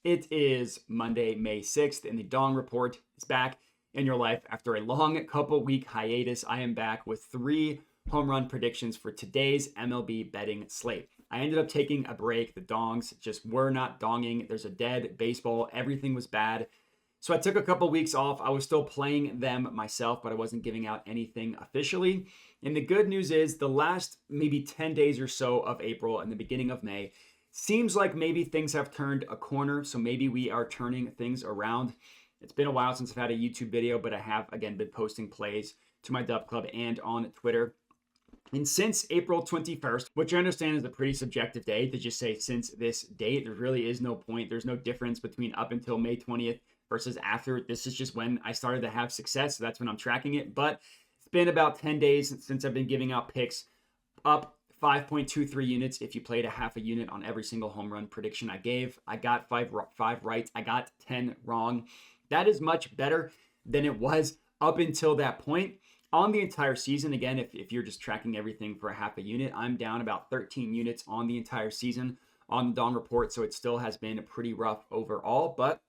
It is Monday, May 6th, and the Dong Report is back in your life after a long couple-week hiatus. I am back with 3 home run predictions for today's MLB betting slate. I ended up taking a break. The Dongs just were not donging. There's a dead baseball. Everything was bad. So I took a couple weeks off. I was still playing them myself, but I wasn't giving out anything officially. And the good news is the last maybe 10 days or so of April and the beginning of May seems like maybe things have turned a corner. So maybe we are turning things around. It's been a while since I've had a YouTube video, but I have, again, been posting plays to my Dub Club and on Twitter. And since April 21st, which I understand is a pretty subjective day to just say since this date, there really is no point. There's no difference between up until May 20th versus after. This is just when I started to have success. So that's when I'm tracking it. But it's been about 10 days since I've been giving out picks, up 5.23 units if you played a half a unit on every single home run prediction I gave. I got 5 right. I got 10 wrong. That is much better than it was up until that point. On the entire season, again, if you're just tracking everything for a half a unit, I'm down about 13 units on the entire season on the Dawn Report, so it still has been pretty rough overall, but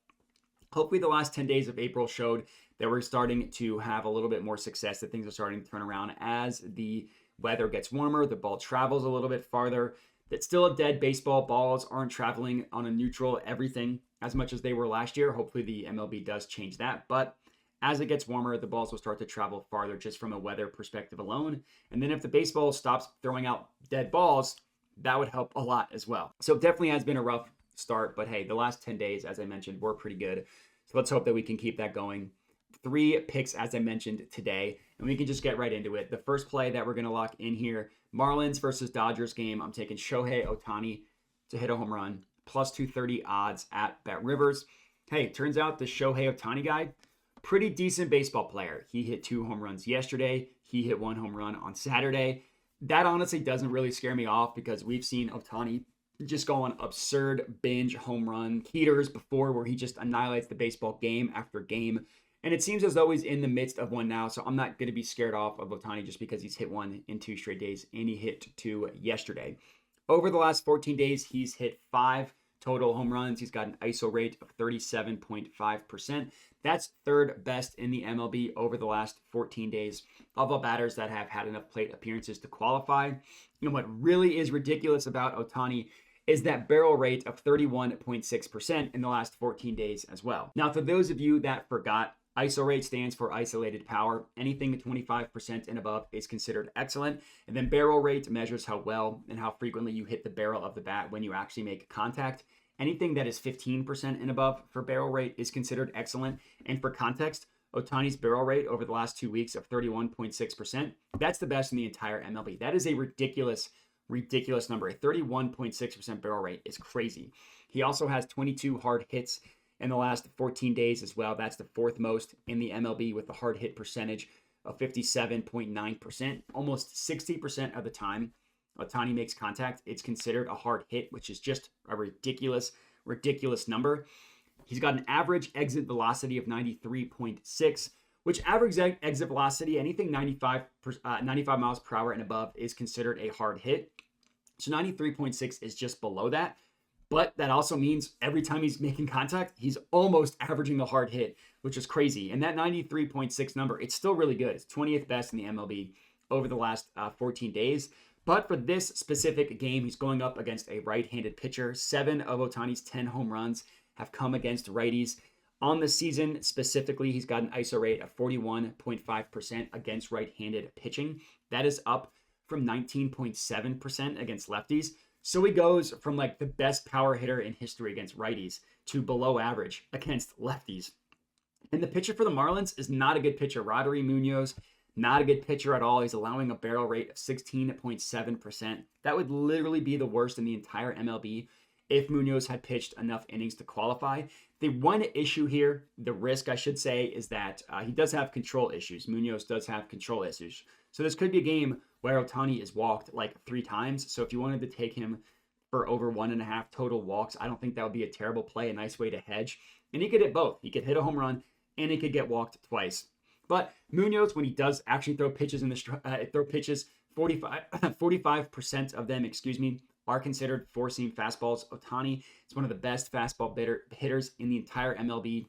hopefully the last 10 days of April showed that we're starting to have a little bit more success, that things are starting to turn around as the weather gets warmer, the ball travels a little bit farther. That's still a dead baseball. Balls aren't traveling on a neutral everything as much as they were last year. Hopefully the MLB does change that, but as it gets warmer, the balls will start to travel farther just from a weather perspective alone. And then if the baseball stops throwing out dead balls, that would help a lot as well. So it definitely has been a rough start, but hey, the last 10 days, as I mentioned, were pretty good. So let's hope that we can keep that going. 3 picks, as I mentioned, today, and we can just get right into it. The first play that we're going to lock in here, Marlins versus Dodgers game. I'm taking Shohei Ohtani to hit a home run, plus 230 odds at Bet Rivers. Hey, turns out the Shohei Ohtani guy, pretty decent baseball player. He hit 2 home runs yesterday. He hit 1 home run on Saturday. That honestly doesn't really scare me off because we've seen Ohtani just go on absurd binge home run heaters before where he just annihilates the baseball game after game. And it seems as though he's in the midst of one now. So I'm not going to be scared off of Ohtani just because he's hit 1 in 2 straight days and he hit 2 yesterday. Over the last 14 days, he's hit 5 total home runs. He's got an ISO rate of 37.5%. That's 3rd best in the MLB over the last 14 days of all batters that have had enough plate appearances to qualify. You know what really is ridiculous about Ohtani is that barrel rate of 31.6% in the last 14 days as well. Now, for those of you that forgot, ISO rate stands for isolated power. Anything 25% and above is considered excellent. And then barrel rate measures how well and how frequently you hit the barrel of the bat when you actually make contact. Anything that is 15% and above for barrel rate is considered excellent. And for context, Ohtani's barrel rate over the last 2 weeks of 31.6%, that's the best in the entire MLB. That is a ridiculous number. A 31.6% barrel rate is crazy. He also has 22 hard hits in the last 14 days as well. That's the 4th most in the MLB with the hard hit percentage of 57.9%. Almost 60% of the time Ohtani makes contact, it's considered a hard hit, which is just a ridiculous number. He's got an average exit velocity of 93.6, which average exit velocity, anything 95 miles per hour and above is considered a hard hit. So 93.6 is just below that. But that also means every time he's making contact, he's almost averaging a hard hit, which is crazy. And that 93.6 number, it's still really good. It's 20th best in the MLB over the last 14 days. But for this specific game, he's going up against a right-handed pitcher. 7 of Ohtani's 10 home runs have come against righties. On the season specifically, he's got an ISO rate of 41.5% against right-handed pitching. That is up from 19.7% against lefties. So he goes from like the best power hitter in history against righties to below average against lefties. And the pitcher for the Marlins is not a good pitcher. Rodri Munoz, not a good pitcher at all. He's allowing a barrel rate of 16.7%. That would literally be the worst in the entire MLB if Munoz had pitched enough innings to qualify. The one issue here, the risk I should say, is that he does have control issues. Munoz does have control issues. So this could be a game where Ohtani is walked like 3 times. So if you wanted to take him for over 1.5 total walks, I don't think that would be a terrible play, a nice way to hedge. And he could hit both. He could hit a home run and he could get walked twice. But Munoz, when he does actually throw pitches 45% of them, are considered four-seam fastballs. Ohtani is one of the best fastball hitters in the entire MLB.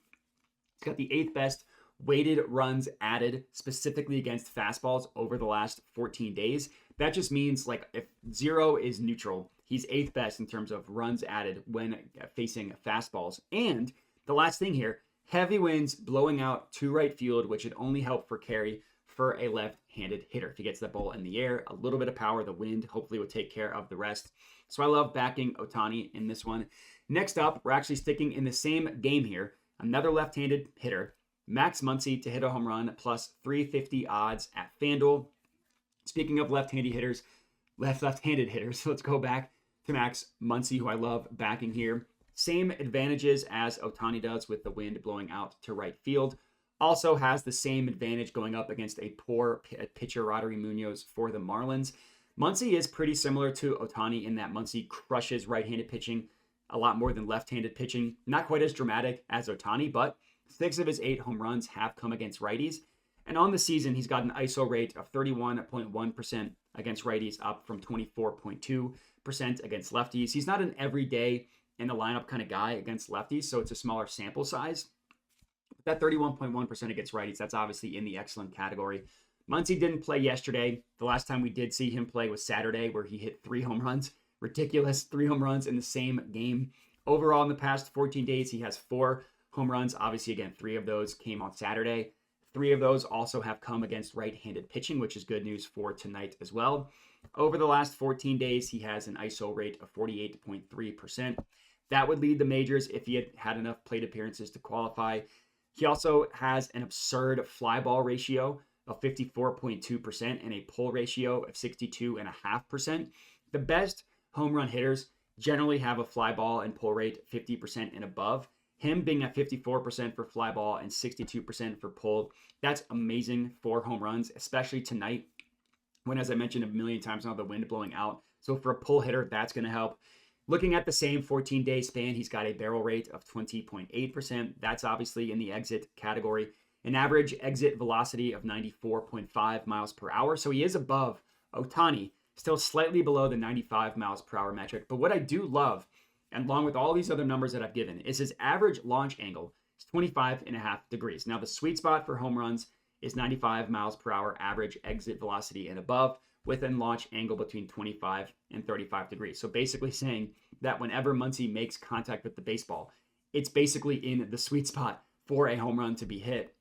He's got the 8th best weighted runs added specifically against fastballs over the last 14 days. That just means like if 0 is neutral, he's 8th best in terms of runs added when facing fastballs. And the last thing here, heavy winds blowing out to right field, which would only help for carry for a left-handed hitter. If he gets that ball in the air, a little bit of power, the wind hopefully will take care of the rest. So I love backing Ohtani in this one. Next up, we're actually sticking in the same game here. Another left-handed hitter, Max Muncy to hit a home run plus 350 odds at FanDuel. Speaking of left-handed hitters, let's go back to Max Muncy, who I love backing here. Same advantages as Ohtani does with the wind blowing out to right field. Also has the same advantage going up against a poor pitcher, Rodri Munoz, for the Marlins. Muncy is pretty similar to Ohtani in that Muncy crushes right-handed pitching a lot more than left-handed pitching. Not quite as dramatic as Ohtani, but 6 of his 8 home runs have come against righties. And on the season, he's got an ISO rate of 31.1% against righties, up from 24.2% against lefties. He's not an everyday in the lineup kind of guy against lefties, so it's a smaller sample size. That 31.1% against righties, that's obviously in the excellent category. Muncy didn't play yesterday. The last time we did see him play was Saturday, where he hit 3 home runs. Ridiculous, 3 home runs in the same game. Overall, in the past 14 days, he has 4 home runs. Obviously, again, 3 of those came on Saturday. 3 of those also have come against right-handed pitching, which is good news for tonight as well. Over the last 14 days, he has an ISO rate of 48.3%. That would lead the majors if he had had enough plate appearances to qualify. He also has an absurd fly ball ratio of 54.2% and a pull ratio of 62.5%. The best home run hitters generally have a fly ball and pull rate 50% and above. Him being at 54% for fly ball and 62% for pull, that's amazing for home runs, especially tonight when, as I mentioned a million times now, the wind blowing out. So for a pull hitter, that's going to help. Looking at the same 14-day span, he's got a barrel rate of 20.8%. That's obviously in the exit category. An average exit velocity of 94.5 miles per hour. So he is above Ohtani, still slightly below the 95 miles per hour metric. But what I do love, and along with all these other numbers that I've given, is his average launch angle is 25.5 degrees. Now, the sweet spot for home runs is 95 miles per hour average exit velocity and above, with a launch angle between 25 and 35 degrees. So basically saying that whenever Muncy makes contact with the baseball, it's basically in the sweet spot for a home run to be hit.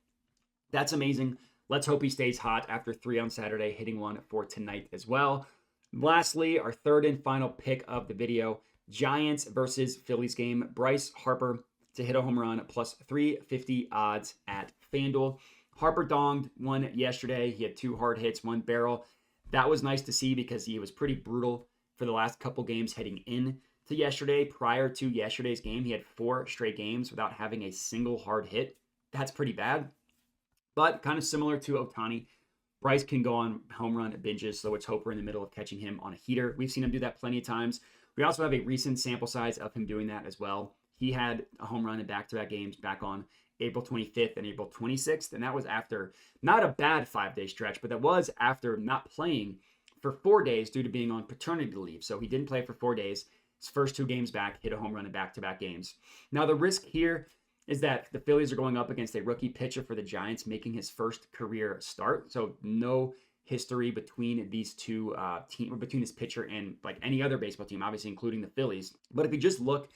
That's amazing. Let's hope he stays hot after 3 on Saturday, hitting 1 for tonight as well. Lastly, our third and final pick of the video, Giants versus Phillies game. Bryce Harper to hit a home run plus 350 odds at FanDuel. Harper donged 1 yesterday. He had 2 hard hits, 1 barrel. That was nice to see because he was pretty brutal for the last couple games heading in to yesterday. Prior to yesterday's game, he had 4 straight games without having a single hard hit. That's pretty bad. But kind of similar to Ohtani, Bryce can go on home run binges, so let's hope we're in the middle of catching him on a heater. We've seen him do that plenty of times. We also have a recent sample size of him doing that as well. He had a home run in back-to-back games back on April 25th and April 26th, and that was after not a bad 5-day stretch, but that was after not playing for 4 days due to being on paternity leave. So he didn't play for 4 days. His first 2 games back, hit a home run in back-to-back games. Now, the risk here is that the Phillies are going up against a rookie pitcher for the Giants, making his first career start. So no history between these two teams, or between this pitcher and like any other baseball team, obviously including the Phillies. But if you just look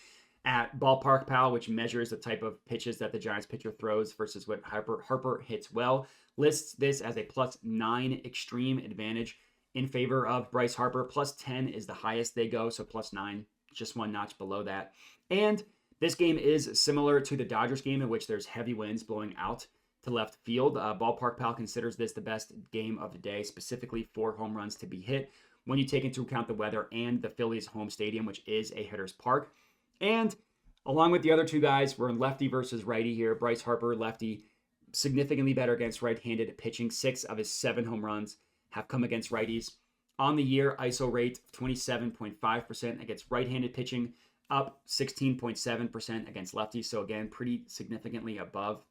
at Ballpark Pal, which measures the type of pitches that the Giants pitcher throws versus what Harper hits well, lists this as a +9 extreme advantage in favor of Bryce Harper. +10 is the highest they go, so +9, just 1 notch below that. And this game is similar to the Dodgers game, in which there's heavy winds blowing out to left field. Ballpark Pal considers this the best game of the day, specifically for home runs to be hit, when you take into account the weather and the Phillies' home stadium, which is a hitter's park. And along with the other 2 guys, we're in lefty versus righty here. Bryce Harper, lefty, significantly better against right-handed pitching. 6 of his 7 home runs have come against righties. On the year, ISO rate 27.5% against right-handed pitching, up 16.7% against lefties. So again, pretty significantly above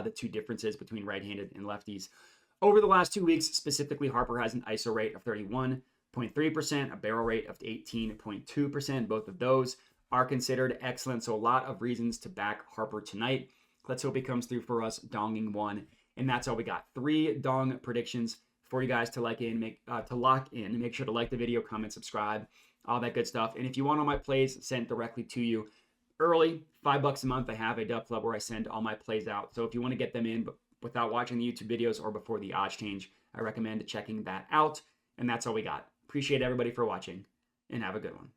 the 2 differences between right-handed and lefties. Over the last 2 weeks, specifically, Harper has an ISO rate of 31, 0.3%, a barrel rate of 18.2%. Both of those are considered excellent. So a lot of reasons to back Harper tonight. Let's hope he comes through for us, donging one. And that's all we got. 3 dong predictions for you guys to lock in. Make sure to like the video, comment, subscribe, all that good stuff. And if you want all my plays sent directly to you early, $5 a month, I have a dub club where I send all my plays out. So if you want to get them in without watching the YouTube videos or before the odds change, I recommend checking that out. And that's all we got. Appreciate everybody for watching, and have a good one.